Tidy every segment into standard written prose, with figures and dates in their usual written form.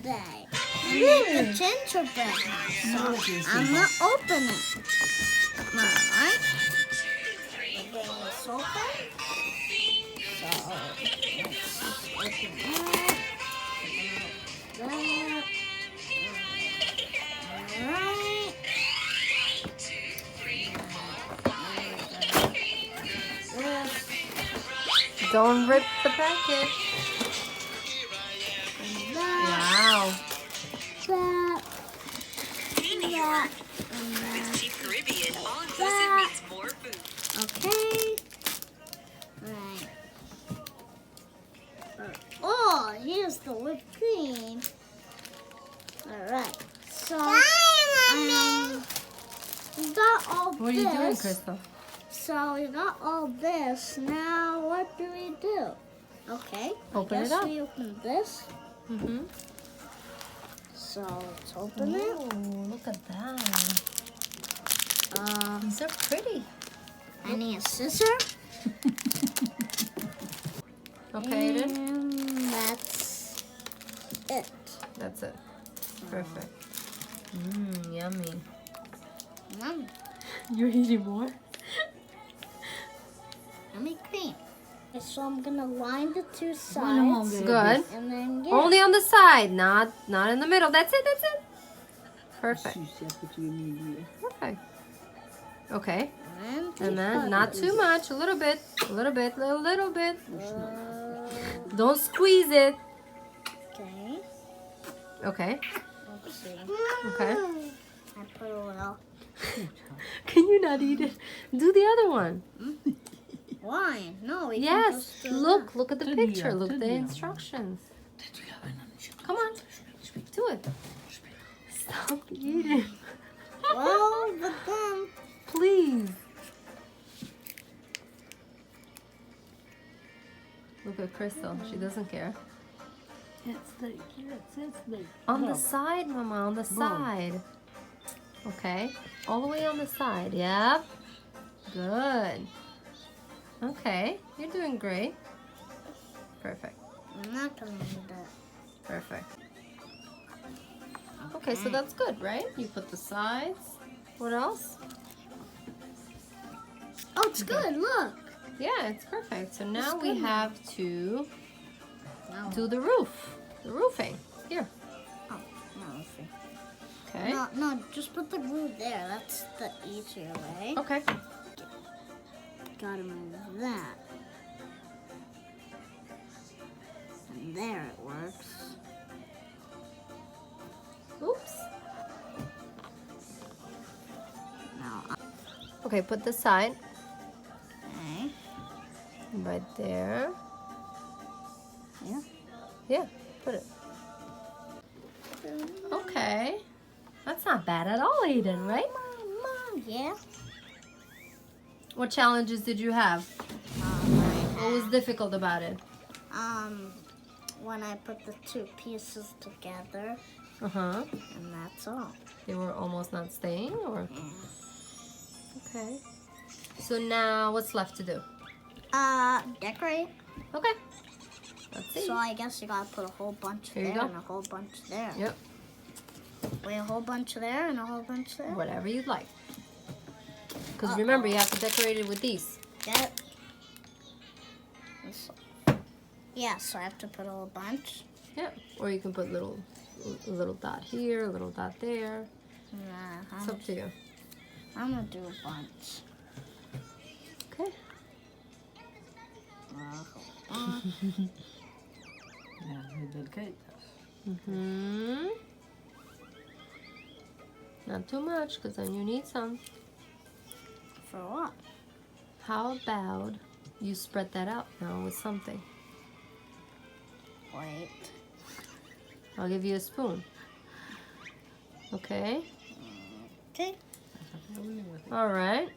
today. I make a gingerbread house. So I'm gonna open it. Alright. We're getting this open. So let's open that. That. Alright. Don't rip the packet. Wow. That. Caribbean, all inclusive means more food. Okay. Right. Oh, here's the whipped cream. Alright. So, we got all What are this. you doing, Crystal? So we got all this. Now what do we do? Okay. Open I it guess up. we open this. Mm-hmm. So let's open it. Oh, look at that. These are pretty. I need a scissor. Okay, then. And that's it. That's it. Perfect. Mmm, yummy. Yum. You're eating more? Yummy cream. Okay, so I'm gonna line the two sides. Good. And then Only on the side, not in the middle. That's it, that's it. Perfect. Perfect. Okay. And then not too much, a little bit, a little bit, a little bit. Don't squeeze it. Okay. Okay. Let's see. Okay. I put a little. Can you not eat it? Do the other one. Why? No, we can Yes. just do Look at the picture. Look at the instructions. Come on. Do it. Stop eating. that. Well, but then. Please. Look at Crystal. She doesn't care. On the side, Mama. On the side. Okay. All the way on the side. Yep. Good. Okay. You're doing great. Perfect. I'm not gonna do that. Perfect. Okay, so that's good, right? You put the sides. What else? Oh, it's good. Look. Yeah, it's perfect. So now It's we good. have to No. do the roof. The roofing. Here. Oh, no, let's see. Okay. No, just put the glue there. That's the easier way. Okay. Gotta move that. And there it works. Oops. Now, Okay, put the side okay. right there. Yeah. Yeah, put it. Okay. That's not bad at all, Aiden, right? Mom, yeah. What challenges did you have? What was difficult about it? When I put the two pieces together, Uh-huh. and that's all. They were almost not staying, or? Yeah. Okay. So now what's left to do? Decorate. Okay. Let's see. So I guess you gotta put a whole bunch Here you there go. and a whole bunch there. Yep. Wait, a whole bunch there and a whole bunch there. Whatever you'd like. Because remember, you have to decorate it with these. Get it? Yeah, so I have to put a whole bunch. Yeah. Or you can put a little dot here, a little dot there. Nah, It's up to you. I'm gonna do a bunch. Okay. Mm-hmm. Not too much, because then you need some. For what? How about you spread that out now with something? Wait. I'll give you a spoon. Okay? Okay. All right.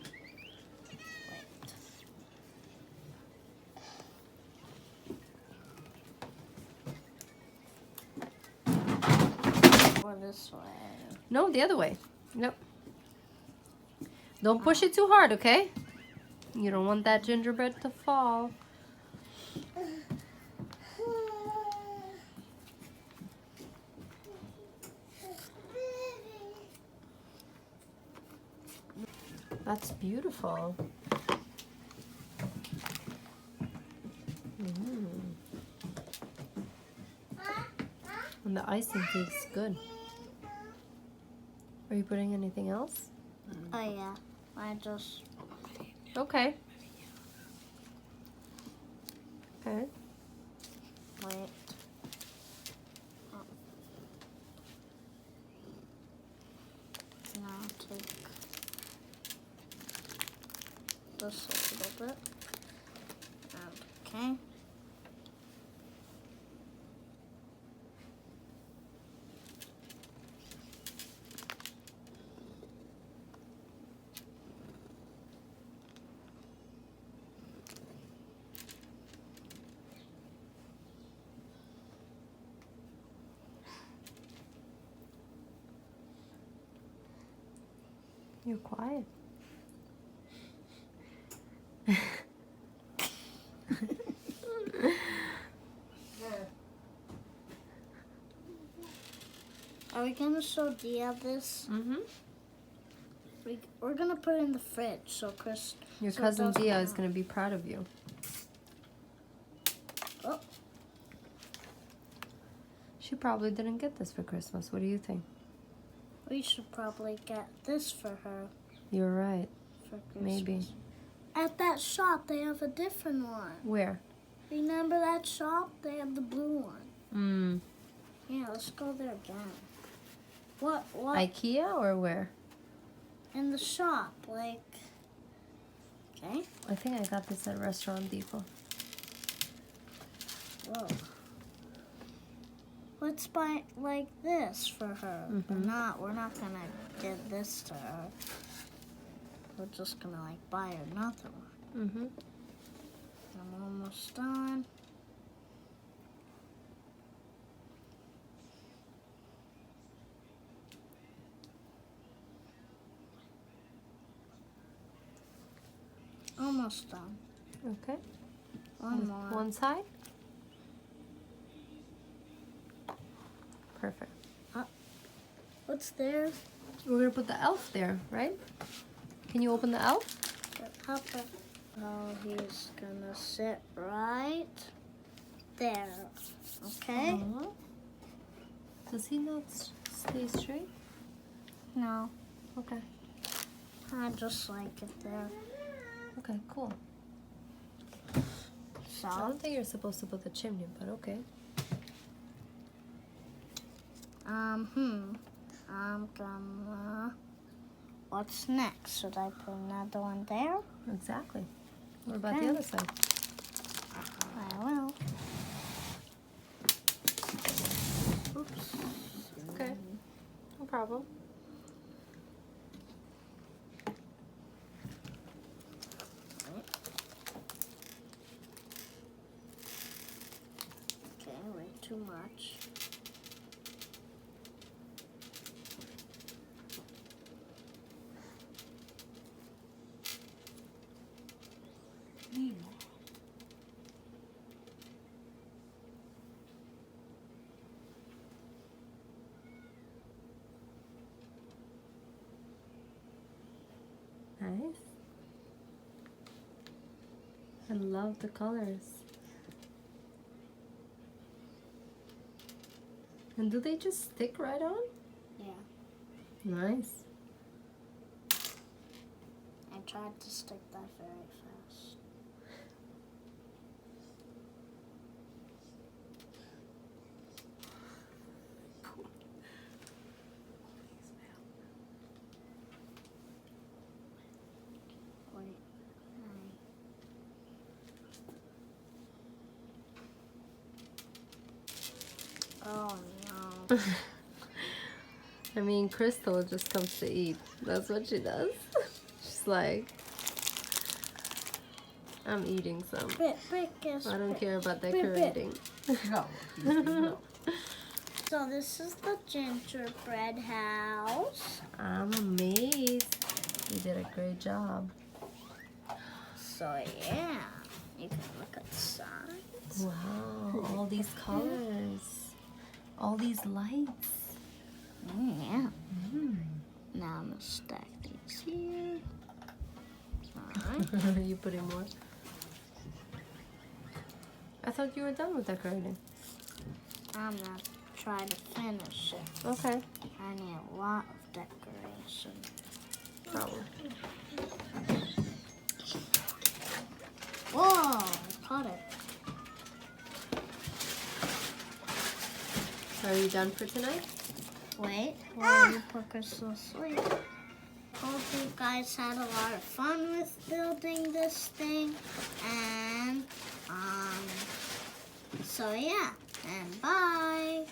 Or this way. No, the other way. Yep. Don't push it too hard, okay? You don't want that gingerbread to fall. That's beautiful. And the icing tastes good. Are you putting anything else? Oh yeah, I just Okay. Okay. wait. Now take this a little bit. Okay. You're quiet. Are we gonna show Dia this? Mm-hmm. We're gonna put it in the fridge so Chris. Your so it cousin doesn't Dia is melt. going to be proud of you. Oh, She probably didn't get this for Christmas. What do you think? we should probably get this for her You're right. for Christmas. Maybe. At that shop, they have a different one. Where? Remember that shop? They have the blue one. Mm. Yeah, let's go there again. What? IKEA or where? In the shop, like. Okay. I think I got this at Restaurant Depot. Whoa. Let's buy like this for her. But we're not gonna give this to her. We're just gonna like buy her another one. Mm-hmm. I'm almost done. Almost done. Okay. One more. One side? Perfect. What's there? We're going to put the elf there, right? Can you open the elf? Papa. Oh, he's gonna sit right there. Okay? Aw. Does he not stay straight? No, Okay. I just like it there. Okay, cool. I So, don't think you're supposed to put the chimney, but okay. I'm gonna. What's next? Should I put another one there? Exactly. What about the Okay. other side? I will. Oops. Okay. No problem. Okay, way too much. Nice. I love the colors. And do they just stick right on? Yeah, Nice. I tried to stick that very fast. Wait. Oh no. I mean, Crystal just comes to eat. That's what she does. She's like, I'm eating some. I don't care about decorating. So this is the gingerbread house. I'm amazed. You did a great job. So yeah, you can look at the sides. Wow, all these colors. All these lights. Yeah. Now I'm gonna stack these here. Alright. You put in more. I thought you were done with decorating. I'm gonna try to finish it. Okay. I need a lot of decoration. Probably. Whoa, I caught it. So are you done for tonight? Wait, while you put Crystal to sleep. Hope you guys had a lot of fun with building this thing. And, so yeah, and bye.